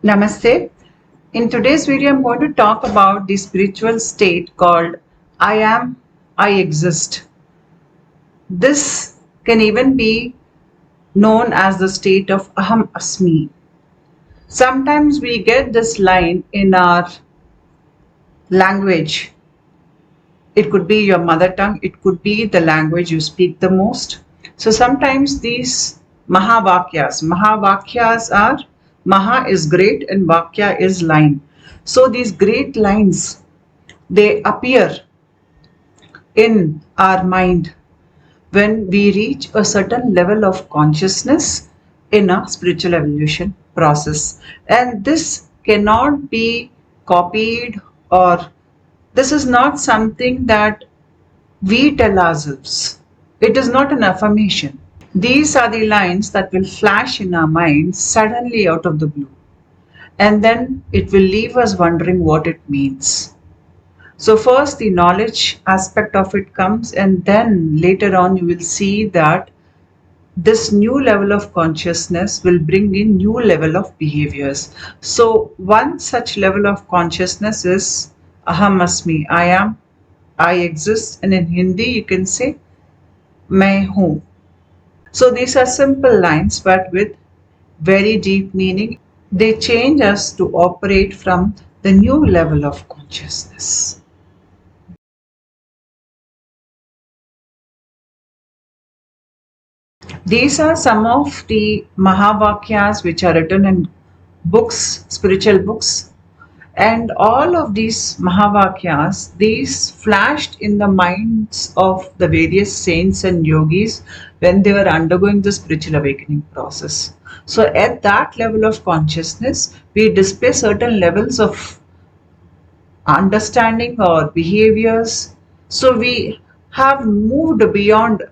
Namaste. In today's video, I'm going to talk about the spiritual state called I am, I exist. This can even be known as the state of Aham Asmi. Sometimes we get this line in our language. It could be your mother tongue, it could be the language you speak the most. So sometimes these Mahavakyas are Maha is great and Vakya is line. So these great lines, they appear in our mind when we reach a certain level of consciousness in a spiritual evolution process. And this cannot be copied, or this is not something that we tell ourselves. It is not an affirmation. These are the lines that will flash in our minds suddenly out of the blue. And then it will leave us wondering what it means. So first the knowledge aspect of it comes, and then later on you will see that this new level of consciousness will bring in new level of behaviors. So one such level of consciousness is Aham Asmi, I am, I exist, and in Hindi you can say Main Hoon. So these are simple lines but with very deep meaning. They change us to operate from the new level of consciousness. These are some of the Mahavakyas which are written in books, spiritual books. And all of these Mahavakyas, these flashed in the minds of the various saints and yogis when they were undergoing the spiritual awakening process. So at that level of consciousness, we display certain levels of understanding or behaviors. So we have moved beyond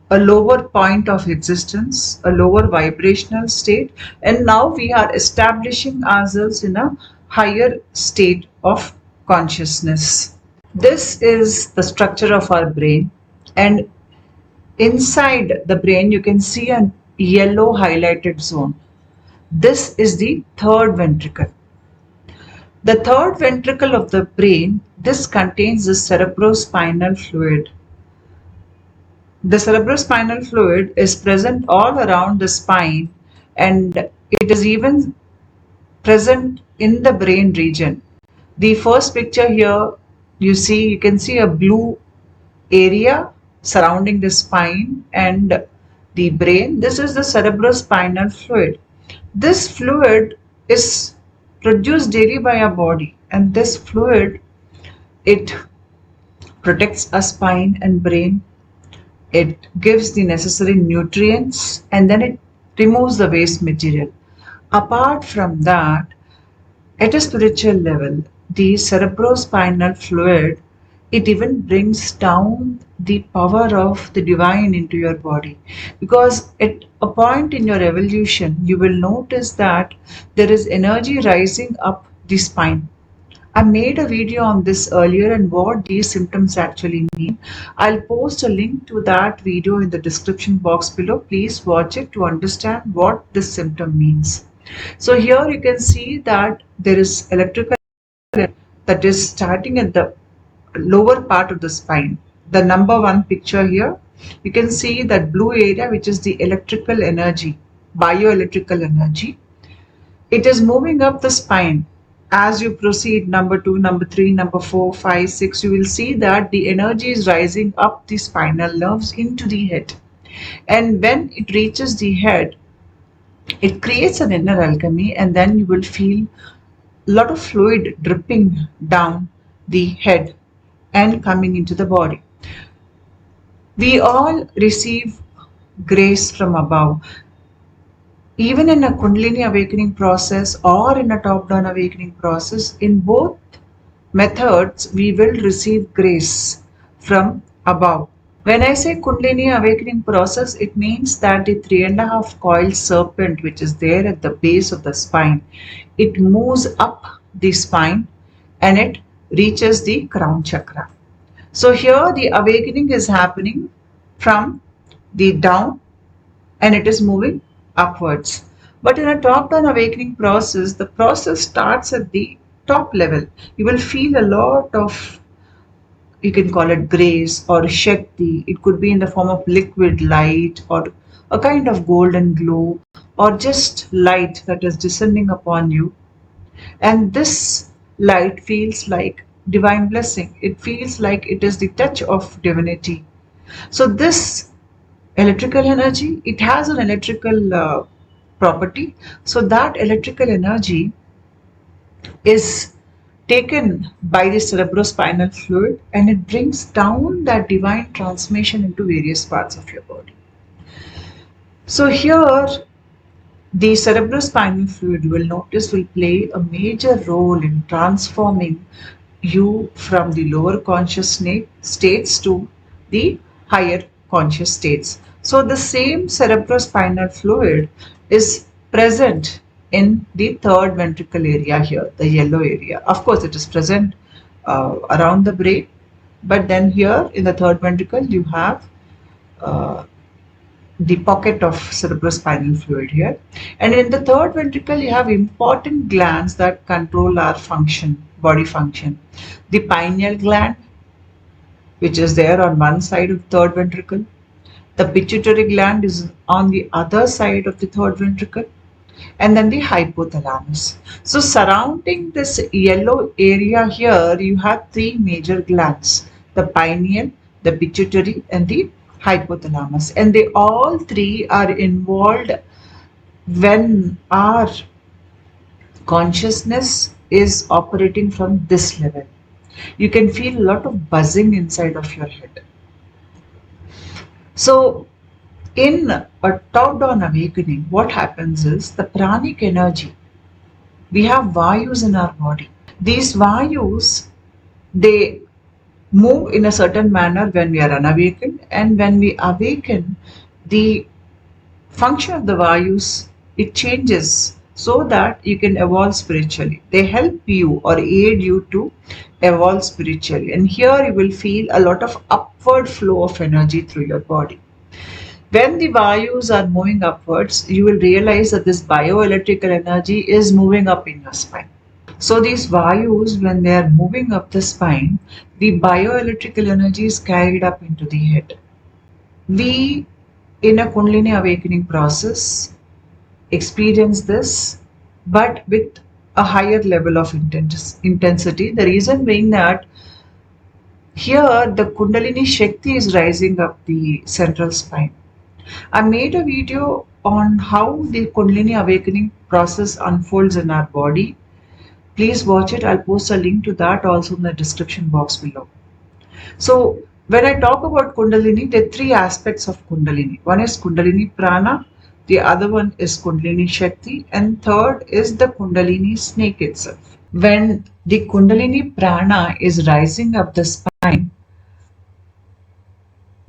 a lower point of existence, a lower vibrational state, and now we are establishing ourselves in a higher state of consciousness. This is the structure of our brain, and inside the brain you can see a yellow highlighted zone. This is the third ventricle. The third ventricle of the brain, this contains the cerebrospinal fluid. The cerebrospinal fluid is present all around the spine, and it is even present in the brain region. The first picture here, you can see a blue area surrounding the spine and the brain. This is the cerebrospinal fluid. This fluid is produced daily by our body, and this fluid, it protects our spine and brain. It gives the necessary nutrients, and then it removes the waste material. Apart from that, at a spiritual level, the cerebrospinal fluid, it even brings down the power of the divine into your body. Because at a point in your evolution, you will notice that there is energy rising up the spine. I made a video on this earlier and what these symptoms actually mean. I'll post a link to that video in the description box below. Please watch it to understand what this symptom means. So here you can see that there is electrical that is starting at the lower part of the spine. The number one picture here, you can see that blue area, which is the electrical energy, bioelectrical energy. It is moving up the spine. As you proceed, number 2, number 3, number 4, 5, 6, you will see that the energy is rising up the spinal nerves into the head. And when it reaches the head, it creates an inner alchemy, and then you will feel a lot of fluid dripping down the head and coming into the body. We all receive grace from above. Even in a Kundalini awakening process or in a top-down awakening process, in both methods, we will receive grace from above. When I say Kundalini awakening process, it means that the 3.5 coiled serpent which is there at the base of the spine, it moves up the spine and it reaches the crown chakra. So here the awakening is happening from the down and it is moving upwards. But in a top-down awakening process, the process starts at the top level. You will feel a lot of, you can call it grace or shakti. It could be in the form of liquid light or a kind of golden glow or just light that is descending upon you. And this light feels like divine blessing. It feels like it is the touch of divinity. So this electrical energy, it has an electrical property. So that electrical energy is taken by the cerebrospinal fluid and it brings down that divine transmission into various parts of your body. So here the cerebrospinal fluid, you will notice, will play a major role in transforming you from the lower conscious states to the higher conscious states. So the same cerebrospinal fluid is present in the third ventricle area here, the yellow area. Of course, it is present around the brain, but then here in the third ventricle, you have uh, the pocket of cerebrospinal fluid here. And in the third ventricle, you have important glands that control our function, body function. The pineal gland, which is there on one side of the third ventricle. The pituitary gland is on the other side of the third ventricle. And then the hypothalamus. So surrounding this yellow area here, you have three major glands: the pineal, the pituitary, and the hypothalamus. And they all three are involved when our consciousness is operating from this level. You can feel a lot of buzzing inside of your head. So in a top-down awakening, what happens is the pranic energy, we have vayus in our body. These vayus, they move in a certain manner when we are unawakened, and when we awaken, the function of the vayus, it changes so that you can evolve spiritually. They help you or aid you to evolve spiritually. And here you will feel a lot of upward flow of energy through your body. When the vayus are moving upwards, you will realize that this bioelectrical energy is moving up in your spine. So these vayus, when they are moving up the spine, the bioelectrical energy is carried up into the head. We, in a Kundalini awakening process, experience this, but with a higher level of intensity. The reason being that here the Kundalini Shakti is rising up the central spine. I made a video on how the Kundalini awakening process unfolds in our body. Please watch it. I'll post a link to that also in the description box below. So when I talk about Kundalini, there are three aspects of Kundalini. One is Kundalini Prana, the other one is Kundalini Shakti, and third is the Kundalini snake itself. When the Kundalini Prana is rising up the spine,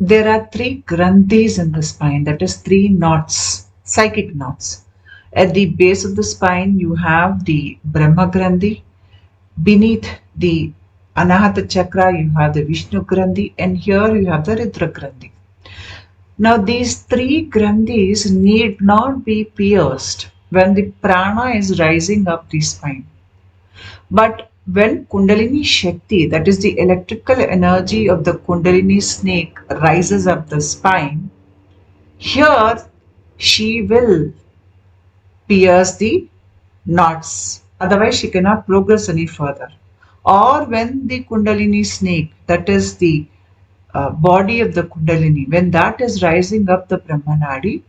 there are three granthis in the spine, that is three knots, psychic knots. At the base of the spine, you have the Brahma Granthi. Beneath the Anahata Chakra, you have the Vishnu Granthi, and here you have the Ridra Granthi. Now, these three granthis need not be pierced when the prana is rising up the spine. But when Kundalini Shakti, that is the electrical energy of the Kundalini snake, rises up the spine, here she will pierce the knots. Otherwise, she cannot progress any further. Or when the Kundalini snake, that is the body of the Kundalini, when that is rising up the Brahmanadi,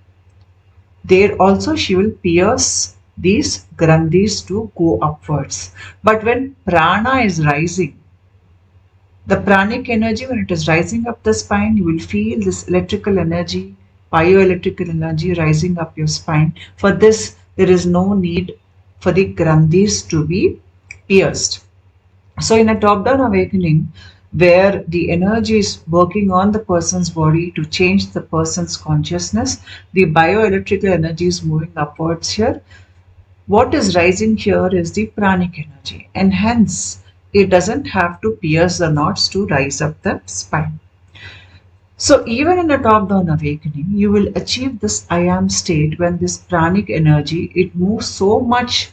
there also she will pierce these granthis to go upwards. But when prana is rising, the pranic energy, when it is rising up the spine, you will feel this electrical energy, bioelectrical energy rising up your spine. For this, there is no need for the granthis to be pierced. So in a top-down awakening, where the energy is working on the person's body to change the person's consciousness, the bioelectrical energy is moving upwards here. What is rising here is the pranic energy, and hence it doesn't have to pierce the knots to rise up the spine. So even in a top-down awakening, you will achieve this I am state when this pranic energy, it moves so much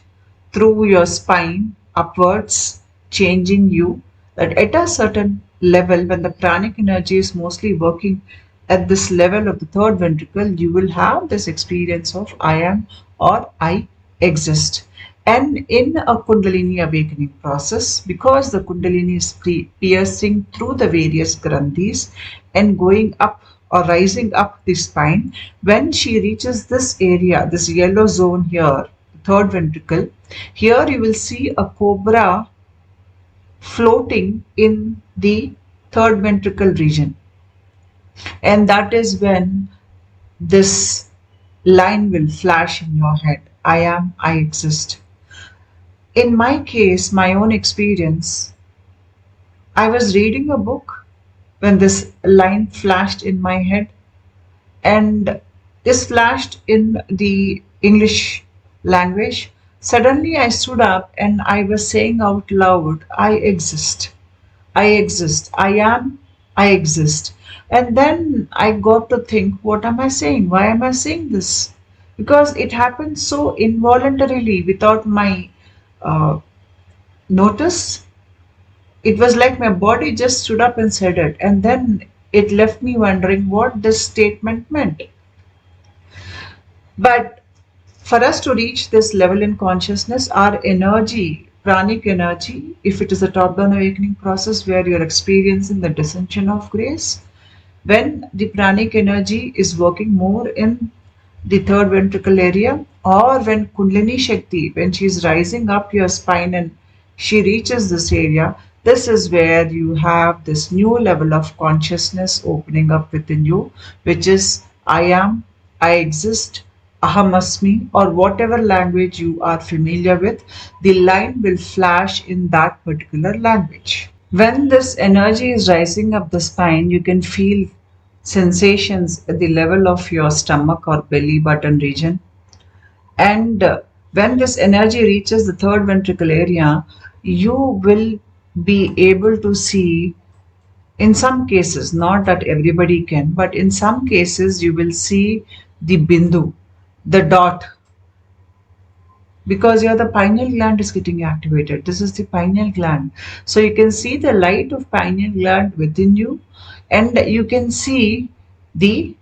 through your spine upwards, changing you, that at a certain level, when the pranic energy is mostly working at this level of the third ventricle, you will have this experience of I am or I exist. And in a Kundalini awakening process, because the Kundalini is piercing through the various granthis and going up or rising up the spine, when she reaches this area, this yellow zone here, third ventricle, here you will see a cobra floating in the third ventricle region. And that is when this line will flash in your head: I am, I exist. In my case, my own experience, I was reading a book when this line flashed in my head, and this flashed in the English language. Suddenly, I stood up and I was saying out loud, I exist. I exist. I am. I exist. And then I got to think, what am I saying? Why am I saying this? Because it happened so involuntarily without my uh, notice. It was like my body just stood up and said it. And then it left me wondering what this statement meant. But for us to reach this level in consciousness, our energy, pranic energy, if it is a top down awakening process where you're experiencing the descension of grace, when the pranic energy is working more in the third ventricle area, or when Kundalini Shakti, when she is rising up your spine and she reaches this area, this is where you have this new level of consciousness opening up within you, which is I am, I exist, Ahamasmi, or whatever language you are familiar with, the line will flash in that particular language. When this energy is rising up the spine, you can feel sensations at the level of your stomach or belly button region. And when this energy reaches the third ventricle area, you will be able to see, in some cases, not that everybody can, but in some cases, you will see the Bindu, the dot, because here the pineal gland is getting activated. This is the pineal gland. So you can see the light of pineal gland within you, and you can see the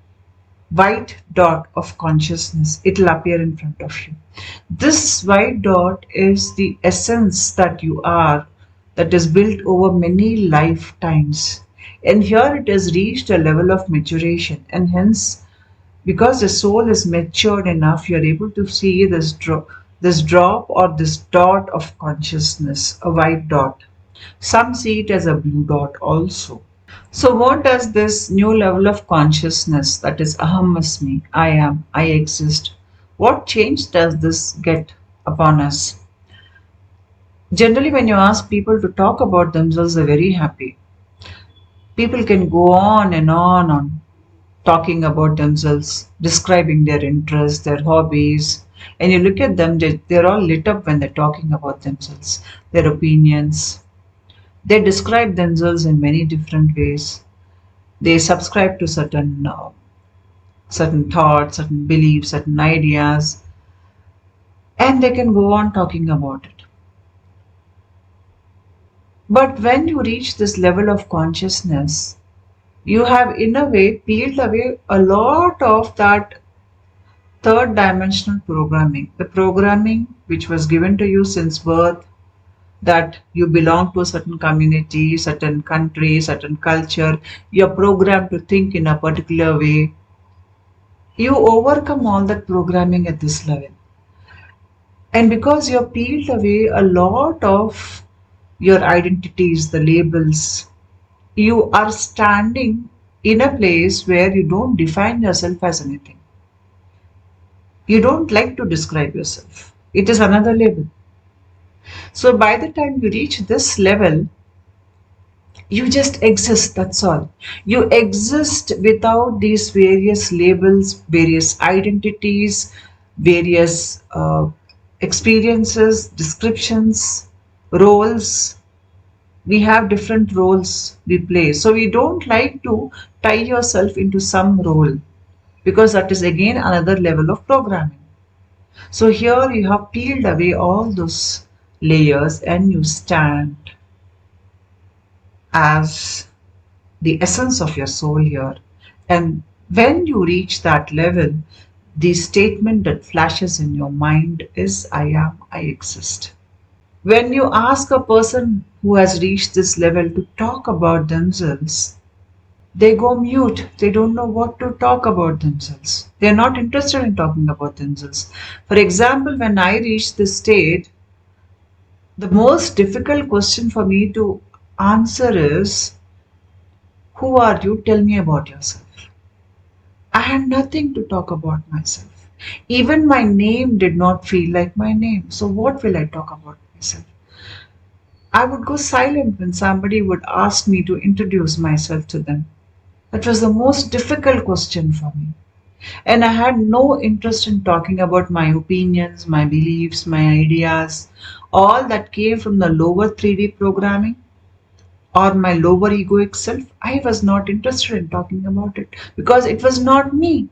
white dot of consciousness. It will appear in front of you. This white dot is the essence that you are, that is built over many lifetimes. And here it has reached a level of maturation, and hence, because the soul is matured enough, you're able to see this drop or this dot of consciousness, a white dot. Some see it as a blue dot also. So what does this new level of consciousness, that is Ahamasmi, I am, I exist, what change does this get upon us? Generally, when you ask people to talk about themselves, they're very happy. People can go on and on talking about themselves, describing their interests, their hobbies, and you look at them, they're all lit up when they're talking about themselves, their opinions. They describe themselves in many different ways. They subscribe to certain thoughts, certain beliefs, certain ideas, and they can go on talking about it. But when you reach this level of consciousness, you have in a way peeled away a lot of that third dimensional programming, the programming which was given to you since birth, that you belong to a certain community, certain country, certain culture, you're programmed to think in a particular way. You overcome all that programming at this level. And because you're peeled away a lot of your identities, the labels, you are standing in a place where you don't define yourself as anything. You don't like to describe yourself. It is another label. So by the time you reach this level, you just exist, that's all. You exist without these various labels, various identities, various experiences, descriptions, roles. We have different roles we play. So we don't like to tie yourself into some role, because that is again another level of programming. So here you have peeled away all those layers and you stand as the essence of your soul here. And when you reach that level, the statement that flashes in your mind is I am, I exist. When you ask a person who has reached this level to talk about themselves, they go mute. They don't know what to talk about themselves. They're not interested in talking about themselves. For example, when I reached this state, the most difficult question for me to answer is, who are you? Tell me about yourself. I had nothing to talk about myself. Even my name did not feel like my name. So, what will I talk about myself? I would go silent when somebody would ask me to introduce myself to them. That was the most difficult question for me. And I had no interest in talking about my opinions, my beliefs, my ideas, all that came from the lower 3D programming or my lower egoic self. I was not interested in talking about it because it was not me.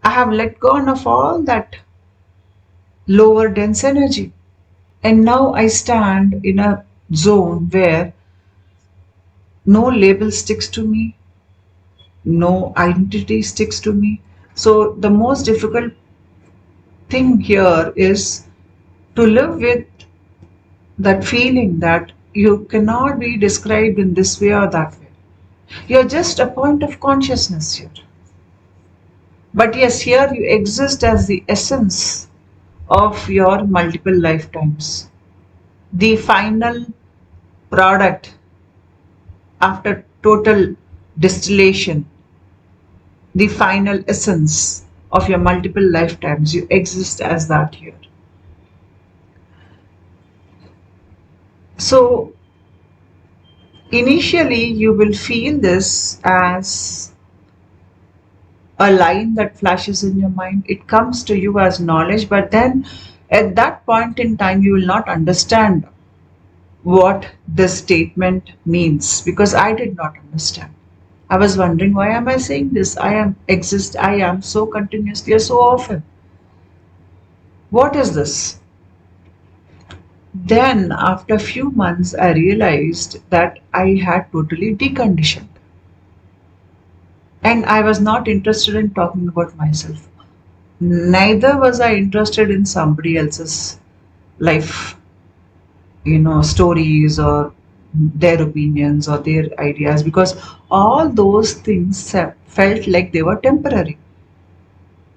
I have let go of all that lower dense energy. And now I stand in a zone where no label sticks to me, no identity sticks to me. So the most difficult thing here is to live with that feeling that you cannot be described in this way or that way. You're just a point of consciousness here. But yes, here you exist as the essence of your multiple lifetimes. The final product after total distillation, the final essence of your multiple lifetimes, you exist as that here. So initially you will feel this as a line that flashes in your mind. It comes to you as knowledge, but then at that point in time you will not understand what this statement means, because I did not understand. I was wondering, why am I saying this? I am exist, I am so continuously or so often. What is this? Then after a few months I realized that I had totally deconditioned. And I was not interested in talking about myself. Neither was I interested in somebody else's life, stories or their opinions or their ideas, because all those things felt like they were temporary.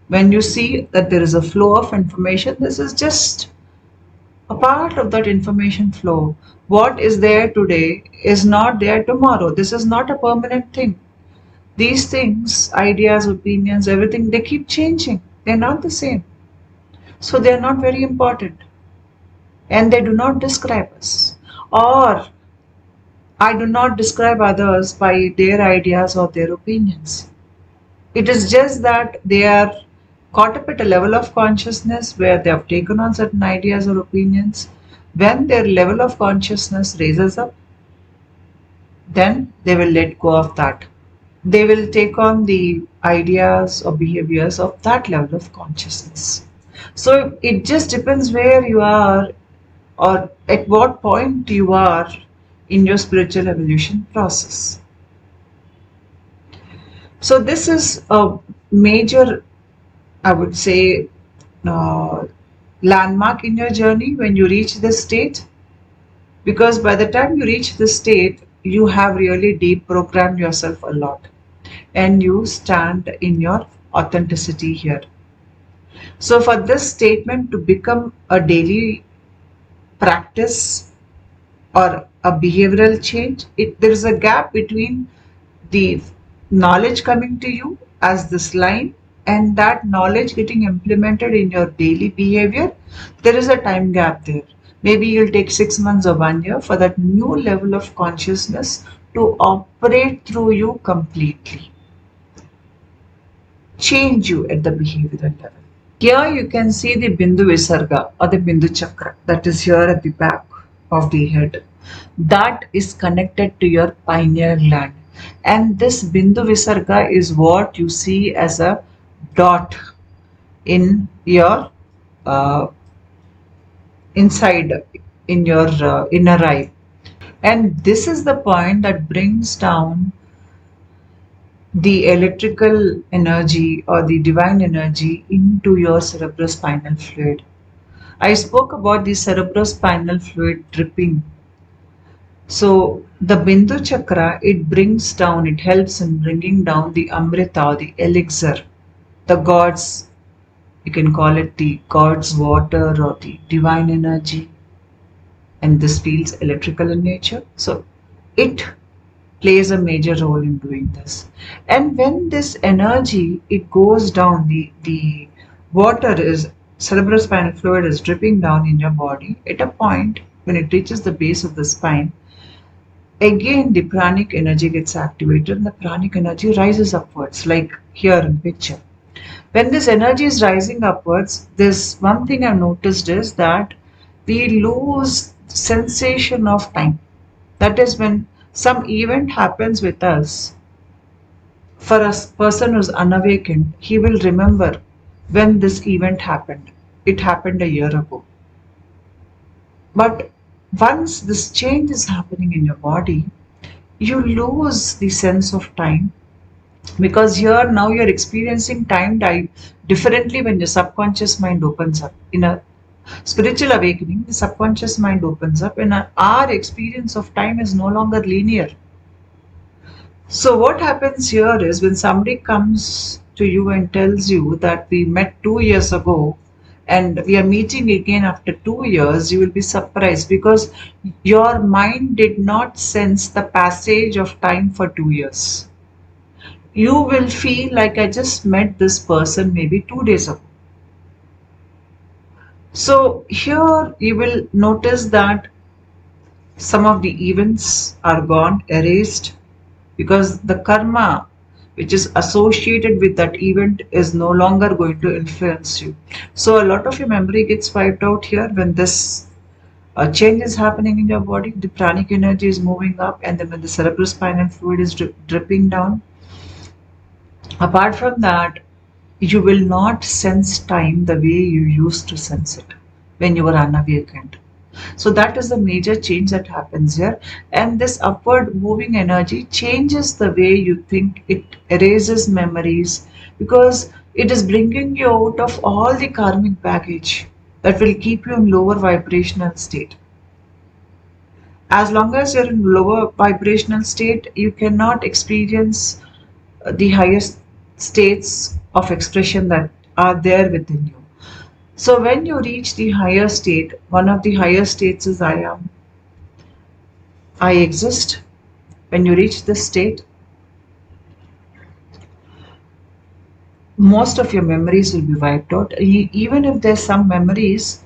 When you see that there is a flow of information, this is just a part of that information flow. What is there today is not there tomorrow. This is not a permanent thing. These things, ideas, opinions, everything, they keep changing. They're not the same. So they're not very important. And they do not describe us. Or I do not describe others by their ideas or their opinions. It is just that they are caught up at a level of consciousness where they have taken on certain ideas or opinions. When their level of consciousness raises up, then they will let go of that. They will take on the ideas or behaviors of that level of consciousness. So it just depends where you are or at what point you are in your spiritual evolution process. So this is a major, I would say, uh, landmark in your journey when you reach this state, because by the time you reach this state, you have really deprogrammed yourself a lot and you stand in your authenticity here. So for this statement to become a daily practice or a behavioral change, there is a gap between the knowledge coming to you as this line and that knowledge getting implemented in your daily behavior. There is a time gap there. Maybe you'll take 6 months or 1 year for that new level of consciousness to operate through you completely, change you at the behavioral level. Here you can see the Bindu Visarga or the Bindu chakra that is here at the back of the head. That is connected to your pineal gland. And this Bindu Visarga is what you see as a dot in your uh, inside in your inner eye. And this is the point that brings down the electrical energy or the divine energy into your cerebrospinal fluid. I spoke about the cerebrospinal fluid dripping. So the Bindu chakra, it brings down, it helps in bringing down the Amrita, or the elixir, the gods, you can call it the God's water or the divine energy, and this feels electrical in nature. So it plays a major role in doing this. And when this energy it goes down, the water is cerebrospinal fluid is dripping down in your body at a point when it reaches the base of the spine. Again, the pranic energy gets activated and the pranic energy rises upwards, like here in the picture. When this energy is rising upwards, this one thing I've noticed is that we lose sensation of time. That is when some event happens with us. For a person who's unawakened, he will remember when this event happened. It happened a year ago. But once this change is happening in your body, you lose the sense of time, because here now you're experiencing time differently when your subconscious mind opens up. In a spiritual awakening, the subconscious mind opens up, and our experience of time is no longer linear. So what happens here is when somebody comes to you and tells you that we met 2 years ago and we are meeting again after 2 years, you will be surprised because your mind did not sense the passage of time for 2 years. You will feel like I just met this person maybe 2 days ago. So here you will notice that some of the events are gone, erased, because the karma which is associated with that event is no longer going to influence you. So a lot of your memory gets wiped out here when this change is happening in your body. The pranic energy is moving up, and then when the cerebrospinal fluid is dripping down. Apart from that, you will not sense time the way you used to sense it when you were unawakened. So that is the major change that happens here. And this upward moving energy changes the way you think. It erases memories because it is bringing you out of all the karmic baggage that will keep you in lower vibrational state. As long as you're in lower vibrational state, you cannot experience the highest states of expression that are there within you. So when you reach the higher state, one of the higher states is I am, I exist. When you reach this state, most of your memories will be wiped out. Even if there's some memories,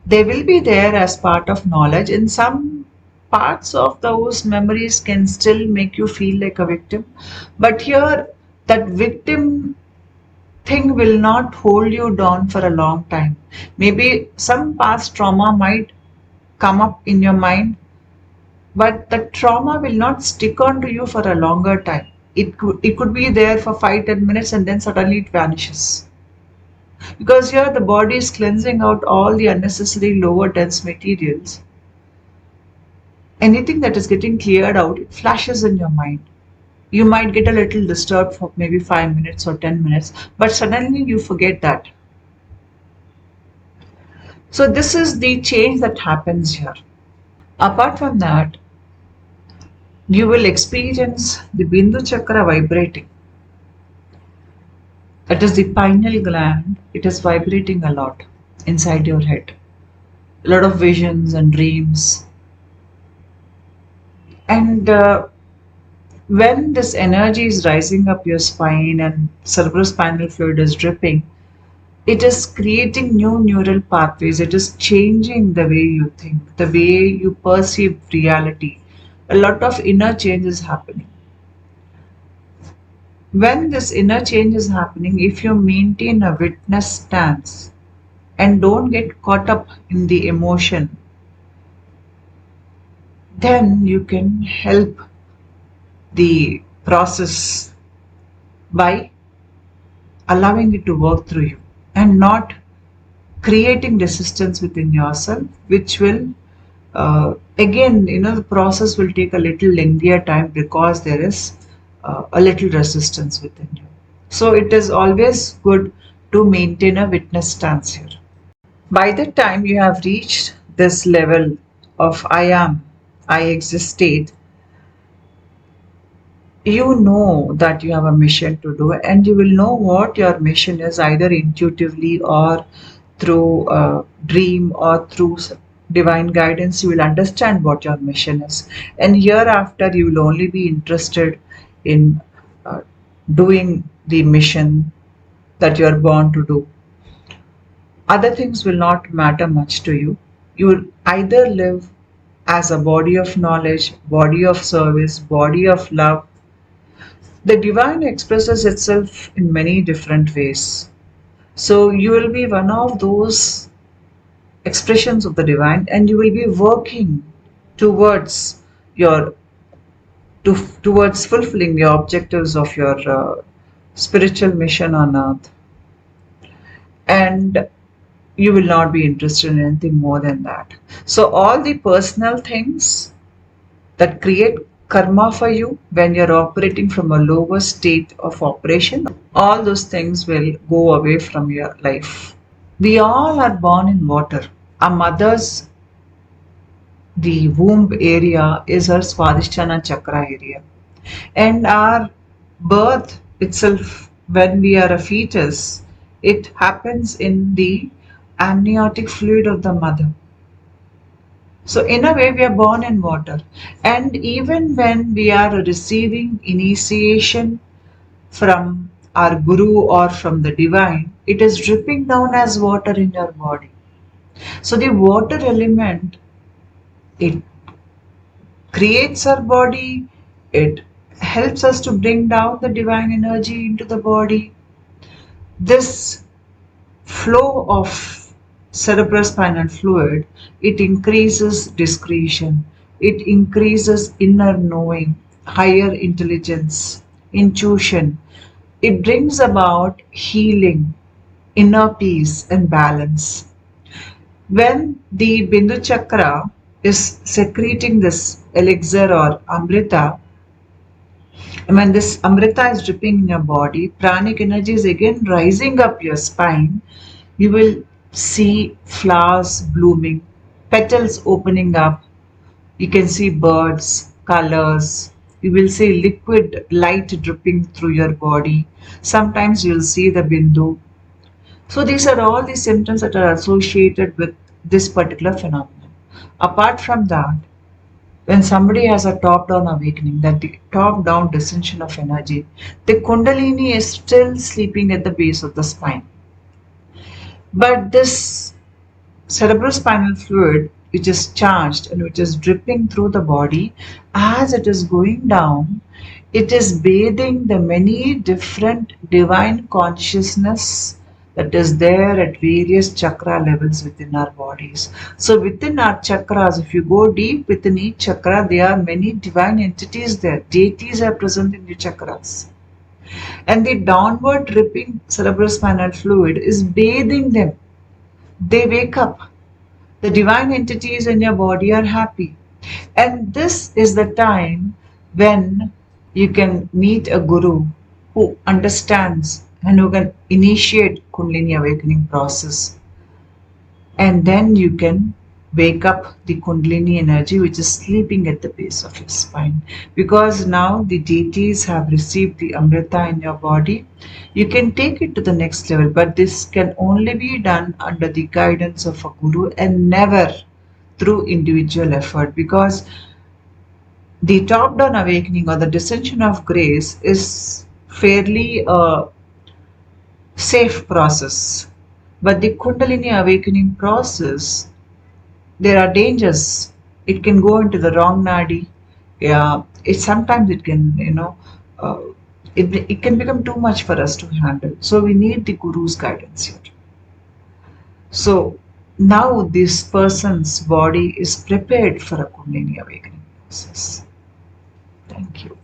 they will be there as part of knowledge, and some parts of those memories can still make you feel like a victim. But here, that victim thing will not hold you down for a long time. Maybe some past trauma might come up in your mind, but the trauma will not stick on to you for a longer time. It could be there for 5-10 minutes and then suddenly it vanishes. Because here the body is cleansing out all the unnecessary lower dense materials. Anything that is getting cleared out, it flashes in your mind. You might get a little disturbed for maybe 5 minutes or 10 minutes, but suddenly you forget that. So this is the change that happens here. Apart from that, you will experience the Bindu chakra vibrating. That is the pineal gland. It is vibrating a lot inside your head. A lot of visions and dreams. And when this energy is rising up your spine and cerebrospinal fluid is dripping, it is creating new neural pathways. It is changing the way you think, the way you perceive reality. A lot of inner change is happening. When this inner change is happening, if you maintain a witness stance and don't get caught up in the emotion, then you can help the process by allowing it to work through you and not creating resistance within yourself, which will again, the process will take a little lengthier time because there is a little resistance within you. So it is always good to maintain a witness stance here. By the time you have reached this level of I am, I exist state, you know that you have a mission to do, and you will know what your mission is either intuitively or through a dream or through divine guidance. You will understand what your mission is, and hereafter you will only be interested in uh, doing the mission that you are born to do. Other things will not matter much to you. You will either live as a body of knowledge, body of service, body of love. The divine expresses itself in many different ways. So you will be one of those expressions of the divine, and you will be working towards your towards fulfilling the objectives of your spiritual mission on earth. And you will not be interested in anything more than that. So all the personal things that create karma for you when you're operating from a lower state of operation, all those things will go away from your life. We all are born in water. Our mother's, the womb area is her Swadhisthana chakra area. And our birth itself, when we are a fetus, it happens in the amniotic fluid of the mother. So in a way, we are born in water. And even when we are receiving initiation from our guru or from the divine, it is dripping down as water in your body. So the water element, it creates our body, it helps us to bring down the divine energy into the body. This flow of cerebrospinal fluid, it increases discretion, it increases inner knowing, higher intelligence, intuition. It brings about healing, inner peace and balance. When the Bindu chakra is secreting this elixir or amrita, when this amrita is dripping in your body, pranic energy is again rising up your spine. You will see flowers blooming, petals opening up. You can see birds, colors. You will see liquid light dripping through your body. Sometimes you'll see the bindu. So these are all the symptoms that are associated with this particular phenomenon. Apart from that, when somebody has a top-down awakening, that the top-down descension of energy, the Kundalini is still sleeping at the base of the spine. But this cerebrospinal fluid, which is charged and which is dripping through the body, as it is going down, it is bathing the many different divine consciousness that is there at various chakra levels within our bodies. So within our chakras, if you go deep within each chakra, there are many divine entities there. Deities are present in the chakras. And the downward dripping cerebrospinal fluid is bathing them. They wake up. The divine entities in your body are happy. And this is the time when you can meet a guru who understands and who can initiate Kundalini awakening process. And then you can wake up the Kundalini energy which is sleeping at the base of your spine. Because now the deities have received the Amrita in your body, you can take it to the next level. But this can only be done under the guidance of a guru and never through individual effort, because the top-down awakening or the descension of grace is fairly a safe process. But the Kundalini awakening process, there are dangers. It can go into the wrong nadi. Yeah, sometimes it can, it can become too much for us to handle. So we need the guru's guidance here. So now this person's body is prepared for a Kundalini awakening process. Thank you.